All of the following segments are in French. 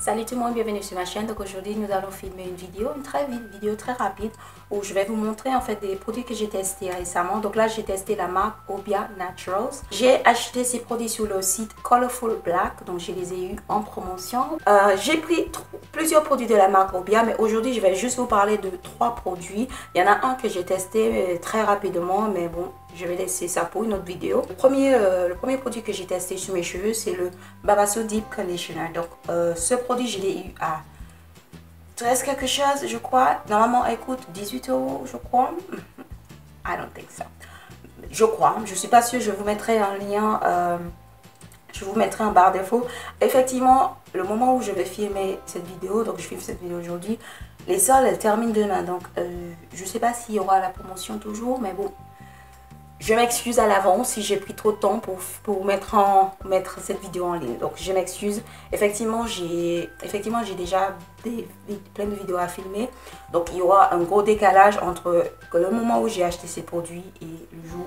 Salut tout le monde, bienvenue sur ma chaîne. Donc aujourd'hui nous allons filmer une vidéo, vidéo très rapide où je vais vous montrer en fait des produits que j'ai testés récemment. Donc là j'ai testé la marque Obia Naturals. J'ai acheté ces produits sur le site Colorful Black, donc je les ai eu en promotion. J'ai pris plusieurs produits de la marque Obia, mais aujourd'hui je vais juste vous parler de 3 produits. Il y en a un que j'ai testé très rapidement, mais bon, je vais laisser ça pour une autre vidéo. Le premier produit que j'ai testé sur mes cheveux, c'est le Babaso Deep Conditioner. Donc, ce produit, je l'ai eu à 13 quelque chose, je crois. Normalement, elle coûte 18 €, je crois. I don't think so. Je crois, je suis pas sûre. Je vous mettrai un lien. Je vous mettrai en barre d'infos. Effectivement, le moment où je vais filmer cette vidéo, donc je filme cette vidéo aujourd'hui, les soldes, elles terminent demain. Donc, je sais pas s'il y aura la promotion toujours, mais bon. Je m'excuse à l'avance si j'ai pris trop de temps pour mettre cette vidéo en ligne. Donc je m'excuse. Effectivement, j'ai déjà plein de vidéos à filmer. Donc il y aura un gros décalage entre le moment où j'ai acheté ces produits et le jour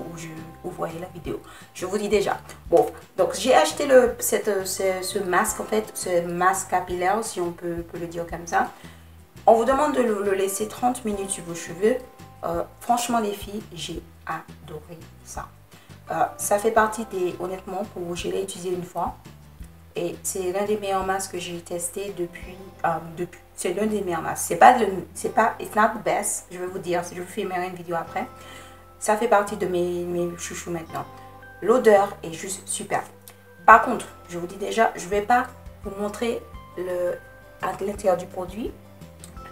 où vous voyez la vidéo. Je vous dis déjà. Bon, donc j'ai acheté ce masque en fait, ce masque capillaire si on peut le dire comme ça. On vous demande de le laisser 30 minutes sur vos cheveux. Franchement les filles, j'ai adoré ça. Ça fait partie honnêtement, je l'ai utilisé une fois et c'est l'un des meilleurs masques que j'ai testé depuis c'est l'un des meilleurs masques. It's not the best, je vais vous dire, je vous filmerai une vidéo après. Ça fait partie de mes chouchous maintenant. L'odeur est juste super. Par contre, je vous dis déjà, je vais pas vous montrer à l'intérieur du produit.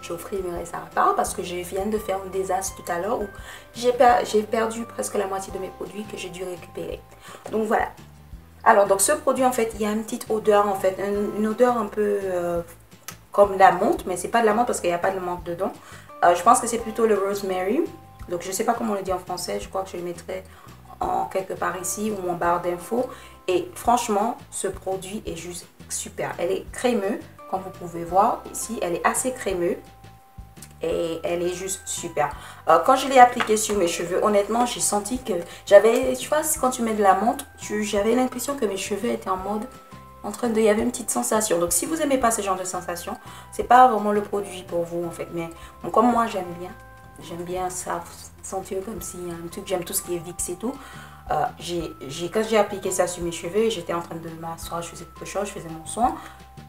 Je vous filmerai ça à part parce que je viens de faire un désastre tout à l'heure où j'ai perdu presque la moitié de mes produits que j'ai dû récupérer. Donc voilà. Alors donc ce produit en fait, il y a une petite odeur en fait, une odeur un peu comme la menthe, mais c'est pas de la menthe parce qu'il n'y a pas de menthe dedans. Je pense que c'est plutôt le rosemary. Donc je sais pas comment on le dit en français, je crois que je le mettrai quelque part ici ou en barre d'infos. Et franchement, ce produit est juste super. Elle est crémeuse. Comme vous pouvez voir ici, elle est assez crémeuse et elle est juste super. Quand je l'ai appliqué sur mes cheveux, honnêtement, j'ai senti que tu vois, quand tu mets de la menthe, j'avais l'impression que mes cheveux étaient en mode, il y avait une petite sensation. Donc si vous n'aimez pas ce genre de sensation, c'est pas vraiment le produit pour vous en fait. Mais bon, comme moi, j'aime bien ça, sentir comme si un truc, j'aime tout ce qui est Vicks et tout. Quand j'ai appliqué ça sur mes cheveux, j'étais en train de m'asseoir, je faisais quelque chose, je faisais mon soin.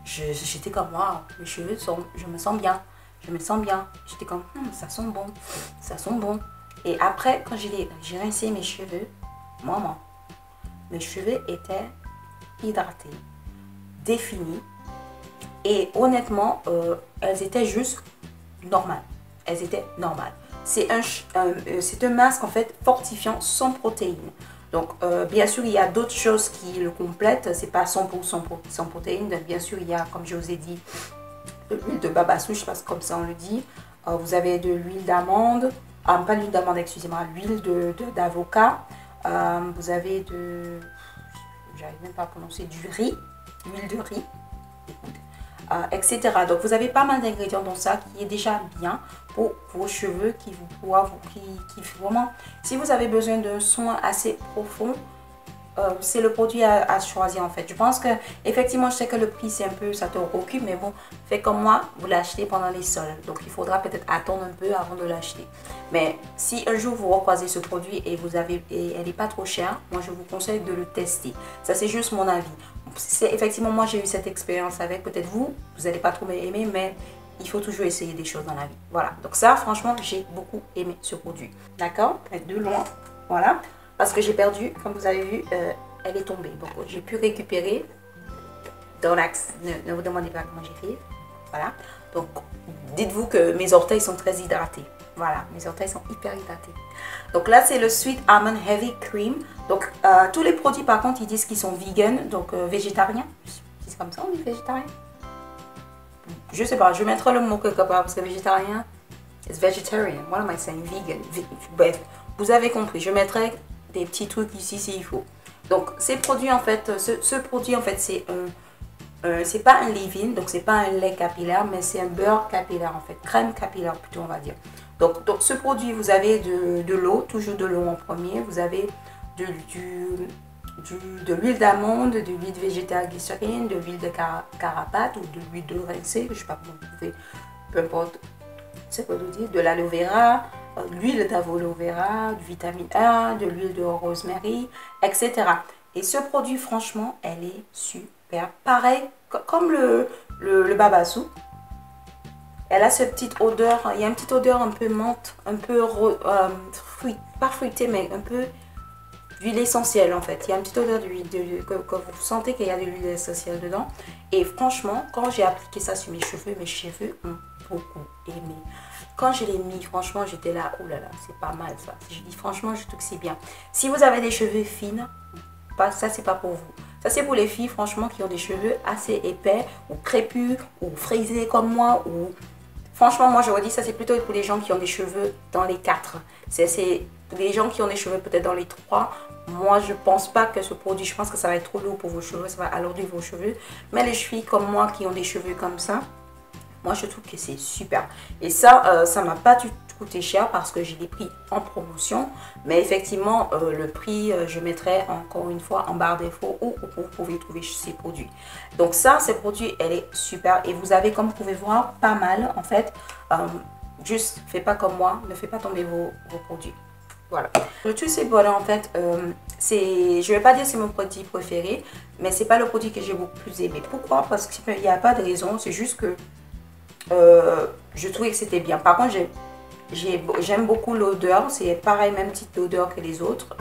J'étais comme, waouh, mes cheveux je me sens bien, J'étais comme, ça sent bon, ça sent bon. Et après, quand j'ai rincé mes cheveux, maman, mes cheveux étaient hydratés, définis. Et honnêtement, elles étaient juste normales. Elles étaient normales. C'est un masque en fait fortifiant sans protéines. Donc bien sûr il y a d'autres choses qui le complètent, c'est pas 100% sans protéines. Donc, bien sûr il y a, comme je vous ai dit, de l'huile de babasou, je sais pas comme ça on le dit. Vous avez de l'huile d'amande, pas l'huile d'amande, excusez-moi, l'huile d'avocat. Vous avez j'arrive même pas à prononcer, du riz, l'huile de riz. Etc. Donc vous avez pas mal d'ingrédients dans ça qui est déjà bien pour vos cheveux, qui vraiment, si vous avez besoin d'un soin assez profond, c'est le produit à choisir en fait. Je pense que effectivement, je sais que le prix c'est un peu, ça te occupe, mais bon, faites comme moi, vous l'achetez pendant les soldes. Donc il faudra peut-être attendre un peu avant de l'acheter. Mais si un jour vous recroisez ce produit et elle n'est pas trop chère, moi je vous conseille de le tester. Ça c'est juste mon avis. Effectivement, moi j'ai eu cette expérience avec, peut-être vous n'allez pas trop aimer, mais il faut toujours essayer des choses dans la vie. Voilà, donc ça franchement j'ai beaucoup aimé ce produit. D'accord, de loin, voilà. Parce que j'ai perdu, comme vous avez vu, elle est tombée. Donc j'ai pu récupérer dans l'axe. Ne vous demandez pas comment j'ai fait. Voilà. Donc dites-vous que mes orteils sont très hydratés. Voilà, mes orteils sont hyper hydratés. Donc là c'est le Sweet Almond Heavy Cream. Donc tous les produits par contre ils disent qu'ils sont vegan, donc végétariens. C'est comme ça on dit végétarien? Je sais pas, je mettrai le mot quelque part parce que végétarien, it's vegetarian. What am I saying? Vegan. Bref, vous avez compris. Je mettrai des petits trucs ici s'il faut. Donc ces produits en fait, ce produit en fait c'est pas un leave-in, donc c'est pas un lait capillaire, mais c'est un beurre capillaire en fait, crème capillaire plutôt on va dire. Donc ce produit, vous avez de l'eau, toujours de l'eau en premier, vous avez de l'huile d'amande, de l'huile végétale glycérine, de l'huile de carapate ou de l'huile de rincée, je ne sais pas comment vous pouvez, peu importe, c'est quoi vous dire, de l'aloe vera, l'huile d'aloe vera, de vitamine A, de l'huile de rosemary, etc. Et ce produit, franchement, elle est super. Pareil, comme le babassu. Elle a cette petite odeur, il y a une petite odeur un peu menthe, un peu pas fruitée, mais un peu d'huile essentielle en fait. Il y a une petite odeur d'huile, que vous sentez qu'il y a de l'huile essentielle dedans. Et franchement, quand j'ai appliqué ça sur mes cheveux ont beaucoup aimé. Quand je l'ai mis, franchement, j'étais là, oh là là, c'est pas mal ça. Je dis franchement, je trouve que c'est bien. Si vous avez des cheveux fines, ça c'est pas pour vous. Ça c'est pour les filles, franchement, qui ont des cheveux assez épais ou crépus ou frisés comme moi ou... Franchement, moi, j'aurais dit ça, c'est plutôt pour les gens qui ont des cheveux dans les 4. C'est les gens qui ont des cheveux peut-être dans les 3. Moi, je pense pas que ce produit, je pense que ça va être trop lourd pour vos cheveux, ça va alourdir vos cheveux. Mais les filles comme moi qui ont des cheveux comme ça, moi, je trouve que c'est super. Et ça, ça m'a pas coûté cher parce que je l'ai pris en promotion. Mais effectivement, le prix, je mettrai encore une fois en barre d'infos où vous pouvez trouver ces produits. Donc ça, ces produits, elle est super. Et vous avez, comme vous pouvez voir, pas mal en fait. Juste, faites pas comme moi, ne faites pas tomber vos produits. Voilà. Le Tous ces bonheur en fait, je vais pas dire c'est mon produit préféré, mais c'est pas le produit que j'ai beaucoup plus aimé. Pourquoi? Parce qu'il n'y a pas de raison, c'est juste que je trouvais que c'était bien. Par contre, j'aime beaucoup l'odeur. C'est pareil, même petite odeur que les autres.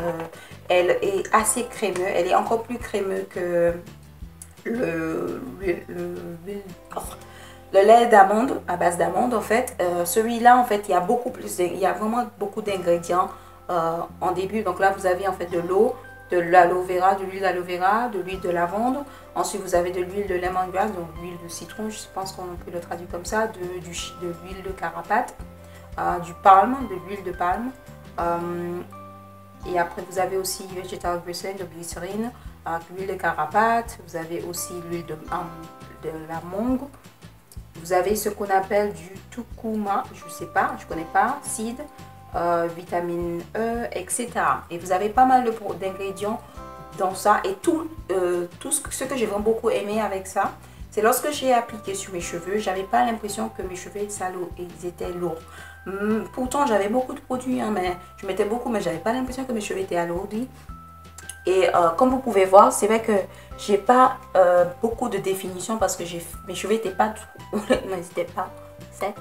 Elle est assez crémeuse. Elle est encore plus crémeuse que le lait d'amande, à base d'amande en fait. Celui-là, en fait, il y a vraiment beaucoup d'ingrédients en début. Donc là, vous avez en fait de l'eau, de l'aloe vera, de l'huile d'aloe vera, de l'huile de lavande. Ensuite, vous avez de l'huile de lemongrass, donc l'huile de citron, je pense qu'on peut le traduire comme ça, de l'huile de carapate, du palme, de l'huile de palme. Et après, vous avez aussi vegetable glycérine, de glycérine, l'huile de carapate. Vous avez aussi l'huile de la mangue. Vous avez ce qu'on appelle du tucuma, je ne sais pas, je ne connais pas, seed, vitamine E, etc. Et vous avez pas mal d'ingrédients dans ça. Et tout ce que j'ai vraiment beaucoup aimé avec ça, c'est lorsque j'ai appliqué sur mes cheveux, j'avais pas l'impression que mes cheveux ils étaient lourds. Pourtant, j'avais beaucoup de produits, hein, mais je mettais beaucoup, mais j'avais pas l'impression que mes cheveux étaient alourdis. Et comme vous pouvez voir, c'est vrai que j'ai pas beaucoup de définition parce que mes cheveux n'étaient pas secs.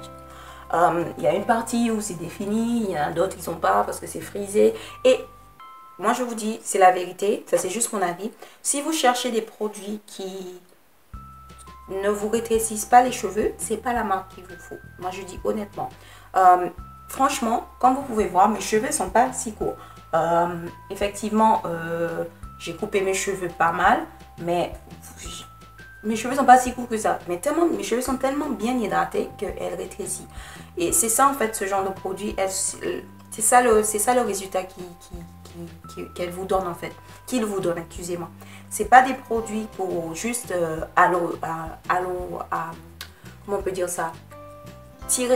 Il y a une partie où c'est défini, il y en a d'autres qui ne sont pas parce que c'est frisé. Et moi je vous dis, c'est la vérité, ça c'est juste mon avis. Si vous cherchez des produits qui ne vous rétrécissent pas les cheveux, c'est pas la marque qu'il vous faut. Moi je dis honnêtement. Franchement, comme vous pouvez voir, mes cheveux sont pas si courts. Effectivement, j'ai coupé mes cheveux pas mal, mais mes cheveux sont pas si courts que ça. Mais mes cheveux sont tellement bien hydratés qu'elles rétrécissent. Et c'est ça en fait, ce genre de produit, c'est ça le résultat qu'elle vous donne en fait, qu'il vous donne, excusez-moi. C'est pas des produits pour juste comment on peut dire ça,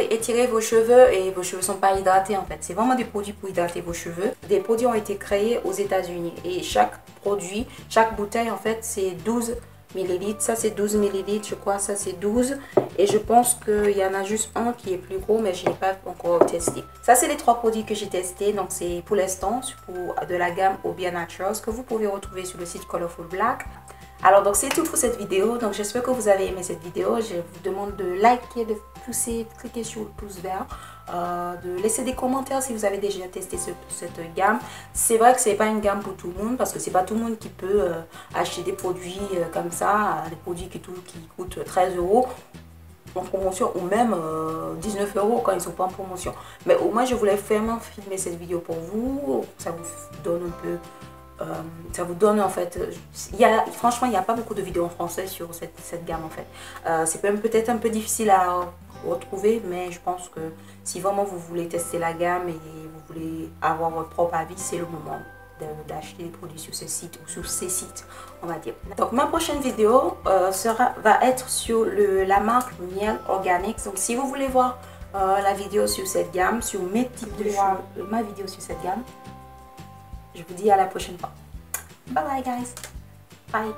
étirer vos cheveux et vos cheveux sont pas hydratés en fait. C'est vraiment des produits pour hydrater vos cheveux. Des produits ont été créés aux États-Unis et chaque produit, chaque bouteille en fait c'est 12 millilitres. Ça c'est 12 millilitres, je crois, ça c'est 12. Et je pense qu'il y en a juste un qui est plus gros, mais je n'ai pas encore testé. Ça c'est les 3 produits que j'ai testés. Donc c'est pour l'instant pour de la gamme Obia Naturals que vous pouvez retrouver sur le site Colorful Black. Alors donc c'est tout pour cette vidéo. Donc j'espère que vous avez aimé cette vidéo. Je vous demande de liker, de cliquer sur le pouce vert, de laisser des commentaires si vous avez déjà testé cette gamme. C'est vrai que c'est pas une gamme pour tout le monde parce que c'est pas tout le monde qui peut acheter des produits comme ça, des produits qui coûtent 13 € en promotion ou même 19 € quand ils sont pas en promotion. Mais au moins je voulais vraiment filmer cette vidéo pour vous. Ça vous donne un peu... ça vous donne en fait, franchement il n'y a pas beaucoup de vidéos en français sur cette gamme en fait. C'est peut-être un peu difficile à retrouver, mais je pense que si vraiment vous voulez tester la gamme et vous voulez avoir votre propre avis, c'est le moment d'acheter des produits sur ce site ou sur ces sites, on va dire. Donc ma prochaine vidéo va être sur la marque Miel Organics. Donc si vous voulez voir la vidéo sur cette gamme, sur mes types de cheveux, ma vidéo sur cette gamme, je vous dis à la prochaine fois. Bye bye guys. Bye.